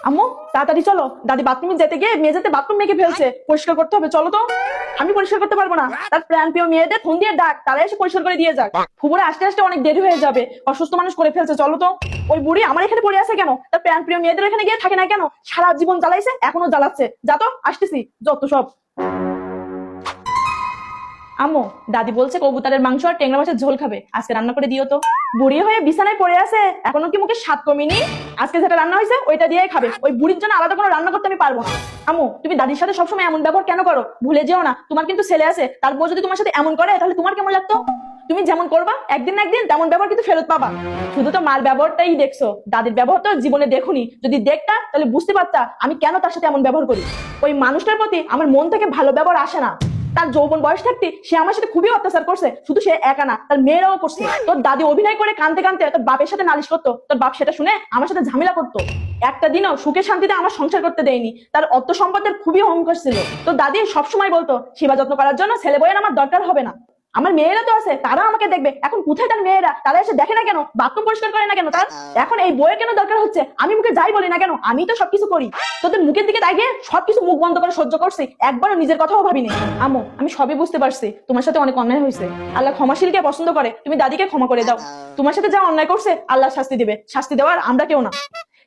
আম্মু তাড়াতাড়ি চলো, দাদি বাথরুমে যেতে গিয়ে মেঝেতে বাথরুম মেখে ফেলছে, পরিষ্কার করতে হবে, চলো তো। আমি পরিষ্কার করতে পারবো না, তার প্রাণ প্রিয় মেয়েদের ফোন দিয়ে ডাক, তারা এসে পরিষ্কার করে দিয়ে যাক। ফুবুরে আসতে আসতে অনেক দেরি হয়ে যাবে, অসুস্থ মানুষ করে ফেলছে, চলো তো। ওই বুড়ি আমার এখানে পড়ে আছে কেন? তার প্রাণ প্রিয় মেয়েদের এখানে গিয়ে থাকে না কেন? সারা জীবন জ্বালাইছে, এখনো জ্বালাচ্ছে, যা তো, আসতেছি, যত সব। আম্মু দাদি বলছে কবুতরের মাংস আর টেংরা মাছের ঝোল খাবে, আজকে রান্না করে দিও তো। বুড়ি হয়ে বিছানায় পড়ে আছে, এখনো কি মুখে স্বাদ কমেনি? আজকে যেটা রান্না হয়েছে ওইটা দিয়েই খাবে, ওই বুড়ির জন্য আলাদা কোনো রান্না করতে আমি পারবো না। আম্মু তুমি দাদির সাথে সবসময় এমন ব্যবহার কেন করো? ভুলে যেও না তোমার কিন্তু ছেলে আছে, তার বউ যদি তোমার সাথে এমন করে তাহলে তোমার কেমন লাগতো? তুমি যেমন করবা একদিন না একদিন তেমন ব্যবহার কিন্তু ফেরত পাবা। শুধু তো মার ব্যবহারটাই দেখছো, দাদির ব্যবহার তো জীবনে দেখোনি। যদি দেখতা তাহলে বুঝতে পারতা আমি কেন তার সাথে এমন ব্যবহার করি। ওই মানুষটার প্রতি আমার মন থেকে ভালো ব্যবহার আসে না। তার যৌবন বয়স থাকতে সে আমার সাথে খুবই অত্যাচার করছে, শুধু সে একা না, তার মেয়েরাও করছে। তোর দাদি অভিনয় করে কানতে কানতে তোর বাপের সাথে নালিশ করতো, তোর বাপ সেটা শুনে আমার সাথে ঝামেলা করতো। একটা দিনও সুখে শান্তিতে আমার সংসার করতে দেয়নি। তার অর্থ সম্পদের খুবই অহংকার ছিল। তোর দাদি সবসময় বলতো সেবা যত্ন করার জন্য ছেলে বইয়ের আমার দরকার হবে না। আমার মেয়েরা তো আছে, তারা আমাকে দেখবে। এখন কোথায় তার মেয়েরা? তারা এসে দেখে না কেন? বাথরুম পরিষ্কার করে না কেন তার? এখন এই বইয়ের কেন দরকার হচ্ছে? আমি মুখে যাই বলি না কেন, আমি তো সবকিছু করি। তোদের মুখের দিকে তাই গিয়ে সবকিছু মুখ বন্ধ করে সহ্য করছি, একবারও নিজের কথাও ভাবিনি। আম্মু আমি সবই বুঝতে পারছি, তোমার সাথে অনেক অন্যায় হয়েছে। আল্লাহ ক্ষমাশীলকে পছন্দ করে, তুমি দাদিকে ক্ষমা করে দাও। তোমার সাথে যা অন্যায় করছে আল্লাহ শাস্তি দিবে, শাস্তি দেওয়ার আমরা কেউ না।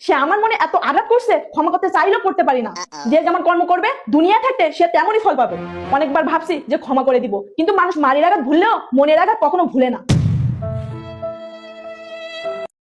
সে আমার মনে এত আঘাত করছে, ক্ষমা করতে চাইলেও করতে পারি না। যে যেমন কর্ম করবে দুনিয়া থাকতে সে তেমনই ফল পাবে। অনেকবার ভাবছি যে ক্ষমা করে দিব, কিন্তু মানুষ মারির আঘাত ভুললেও মনের আঘাত কখনো ভুলে না।